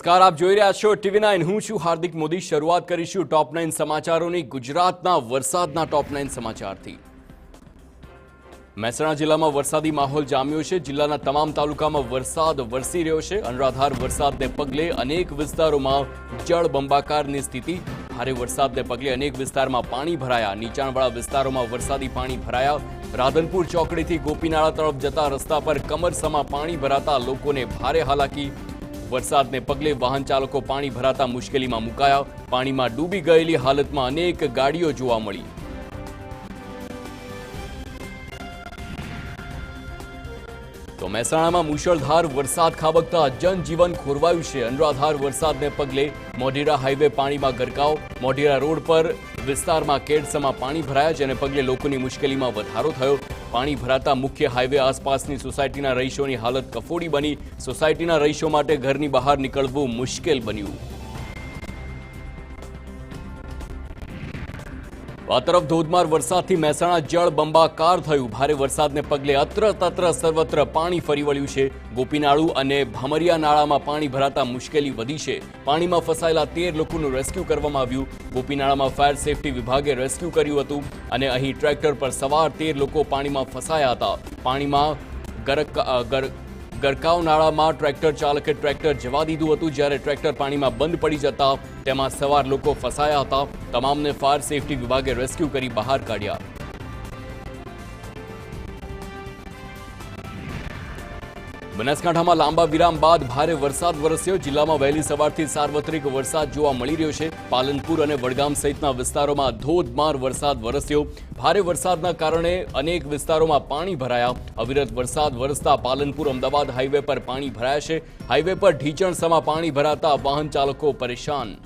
નમસ્કાર, આપ જોઈ રહ્યા છો TV9. હું છું હાર્દિક મોદી. શરૂઆત કરીશું ટોપ 9 સમાચારોની. ગુજરાતના વરસાદના ટોપ 9 સમાચારથી. મહેસાણા જિલ્લામાં વરસાદી માહોલ જામ્યો છે. જિલ્લાના તમામ તાલુકામાં વરસાદ વરસી રહ્યો છે. અનરાધાર વરસાદને પગલે અનેક વિસ્તારોમાં જળબંબાકારની સ્થિતિ. ભારે વરસાદને પગલે અનેક વિસ્તારમાં પાણી ભરાયા. નીચાણવાળા વિસ્તારોમાં વરસાદી પાણી ભરાયા. રાધનપુર ચોકડીથી ગોપીનાળા તરફ જતા રસ્તા પર કમરસમાં પાણી ભરાતા લોકોને ભારે હાલાકી. વરસાદને પગલે વાહન ચાલકો પાણી ભરાતા મુશ્કેલીમાં મુકાયા. પાણીમાં ડૂબી ગયેલી હાલતમાં અનેક ગાડીઓ જોવા મળી. તો મહેસાણામાં મુશળધાર વરસાદ ખાબકતા જનજીવન ખોરવાયું છે. અનરાધાર વરસાદને પગલે મોઢેરા હાઈવે પાણીમાં ગરકાવ. મોઢેરા રોડ પર વિસ્તારમાં કેડસમાં પાણી ભરાયા, જેને પગલે લોકોની મુશ્કેલીમાં વધારો થયો. પાણી ભરાતા મુખ્ય હાઈવે આસપાસની સોસાયટીના રહીશોની હાલત કફોડી બની. સોસાયટીના રહીશો માટે ઘરની બહાર નીકળવું મુશ્કેલ બન્યું. આ તરફ ધોધમાર વરસાદથી મહેસાણા જળબંબાકાર થયું. ભારે વરસાદને પગલે અત્ર તત્ર સર્વત્ર પાણી ફરી વળ્યું છે. ગોપીનાળુ અને ભમરિયા નાળામાં પાણી ભરાતા મુશ્કેલી વધી છે. પાણીમાં ફસાયેલા 13 લોકોનું રેસ્ક્યુ કરવામાં આવ્યું. ગોપીનાળામાં ફાયર સેફટી વિભાગે રેસ્ક્યુ કર્યું હતું અને અહીં ટ્રેક્ટર પર સવાર 13 લોકો પાણીમાં ફસાયા હતા. પાણીમાં ગરકાવ નાળામાં ટ્રેક્ટર ચાલકે ટ્રેક્ટર જવા દીધું હતું, જ્યારે ટ્રેક્ટર પાણીમાં બંધ પડી જતા તેમાં સવાર લોકો ફસાયા હતા. તમામને ફાયર સેફટી વિભાગે રેસ્ક્યુ કરી બહાર કાઢ્યા. બનાસકાંઠામાં લાંબા વિરામ બાદ ભારે વરસાદ વરસ્યો. જિલ્લામાં વહેલી સવારથી સાર્વત્રિક વરસાદ જોવા મળી રહ્યો છે. પાલનપુર અને વડગામ સહિતના વિસ્તારોમાં ધોધમાર વરસાદ વરસ્યો. ભારે વરસાદના કારણે અનેક વિસ્તારોમાં પાણી ભરાયા. અવિરત વરસાદ વરસતા પાલનપુર અમદાવાદ હાઈવે પર પાણી ભરાયા છે. હાઈવે પર ઢીચણસમાં પાણી ભરાતા વાહન ચાલકો પરેશાન.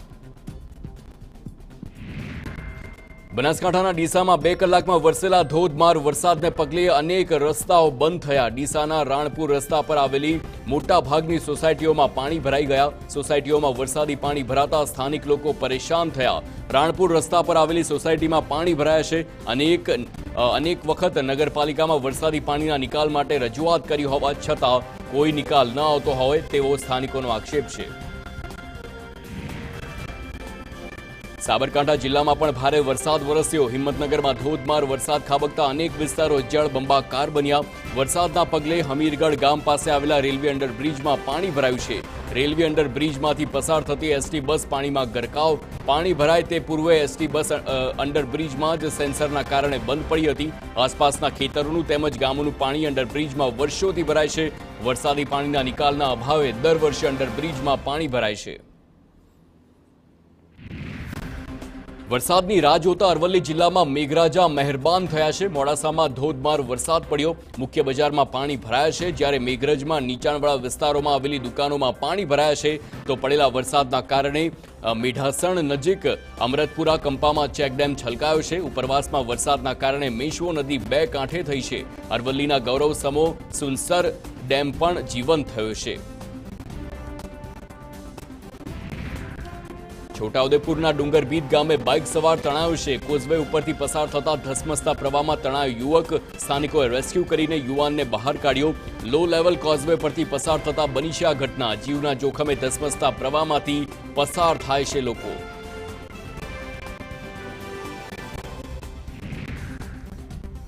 બનાસકાંઠાના ડીસામાં 2 કલાકમાં વરસેલા ધોધમાર વરસાદને પગલે અનેક રસ્તાઓ બંધ થયા. ડીસાના રાણપુર રસ્તા પર આવેલી મોટા ભાગની સોસાયટીઓમાં પાણી ભરાઈ ગયા. સોસાયટીઓમાં વરસાદી પાણી ભરાતા સ્થાનિક લોકો પરેશાન થયા. રાણપુર રસ્તા પર આવેલી સોસાયટીમાં પાણી ભરાયા છે. અનેક વખત નગરપાલિકામાં વરસાદી પાણીના નિકાલ માટે રજૂઆત કરી હોવા છતાં કોઈ નિકાલ ન આવતો હોય તેવો સ્થાનિકોનો આક્ષેપ છે. સાબરકાંઠા જિલ્લામાં પણ ભારે વરસાદ વરસ્યો. હિંમતનગરમાં ધોધમાર વરસાદ ખાબકતા અનેક વિસ્તારો જળબંબાકાર બન્યા. વરસાદના પગલે હમીરગઢ ગામ પાસે આવેલા રેલવે અંડરબ્રિજમાં પાણી ભરાયું છે. રેલવે અંડરબ્રિજમાંથી પસાર થતી એસટી બસ પાણીમાં ગરકાવ. પાણી ભરાય તે પૂર્વે એસટી બસ અંડરબ્રિજમાં જ સેન્સરના કારણે બંધ પડી હતી. આસપાસના ખેતરોનું તેમજ ગામોનું પાણી અંડરબ્રિજમાં વર્ષોથી ભરાય છે. વરસાદી પાણીના નિકાલના અભાવે દર વર્ષે અંડરબ્રિજમાં પાણી ભરાય છે. વરસાદની રાહ જોતા અરવલ્લી જિલ્લામાં મેઘરાજા મહેરબાન થયા છે. મોડાસામાં ધોધમાર વરસાદ પડ્યો. મુખ્ય બજારમાં પાણી ભરાયા છે, જ્યારે મેઘરજમાં નીચાણવાળા વિસ્તારોમાં આવેલી દુકાનોમાં પાણી ભરાયા છે. તો પડેલા વરસાદના કારણે મીઠાસણ નજીક અમરતપુરા કંપામાં ચેકડેમ છલકાયો છે. ઉપરવાસમાં વરસાદના કારણે મેશ્વો નદી 2 કાંઠે થઈ છે. અરવલ્લીના ગૌરવ સમો સુનસર ડેમ પણ જીવંત થયો છે. છોટાઉદેપુરના ડુંગરબીત ગામે બાઇક સવાર તણાયો છે. કોઝવે ઉપરથી પસાર થતા ધસમસતા પ્રવાહમાં તણાયો યુવક. સ્થાનિકોએ રેસ્ક્યુ કરીને યુવાનને બહાર કાઢ્યો. લો લેવલ કોઝવે પરથી પસાર થતા બની છે આ ઘટના. જીવના જોખમે ધસમસતા પ્રવાહમાંથી પસાર થાય છે લોકો.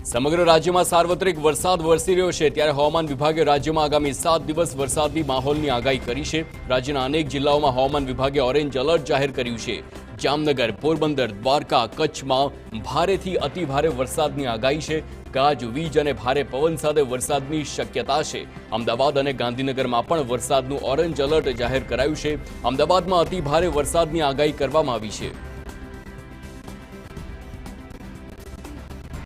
સમગ્ર રાજ્યમાં સાર્વત્રિક વરસાદ વરસી રહ્યો છે, ત્યારે હવામાન વિભાગે રાજ્યમાં આગામી 7 દિવસ વરસાદી માહોલની આગાહી કરી છે. રાજ્યના અનેક જિલ્લાઓમાં હવામાન વિભાગે ઓરેન્જ એલર્ટ જાહેર કર્યું છે. જામનગર, પોરબંદર, દ્વારકા, કચ્છમાં ભારેથી અતિભારે વરસાદની આગાહી છે. ગાજવીજ અને ભારે પવન સાથે વરસાદની શક્યતા છે. અમદાવાદ અને ગાંધીનગરમાં પણ વરસાદનું ઓરેન્જ એલર્ટ જાહેર કરાયું છે. અમદાવાદમાં અતિભારે વરસાદની આગાહી કરવામાં આવી છે.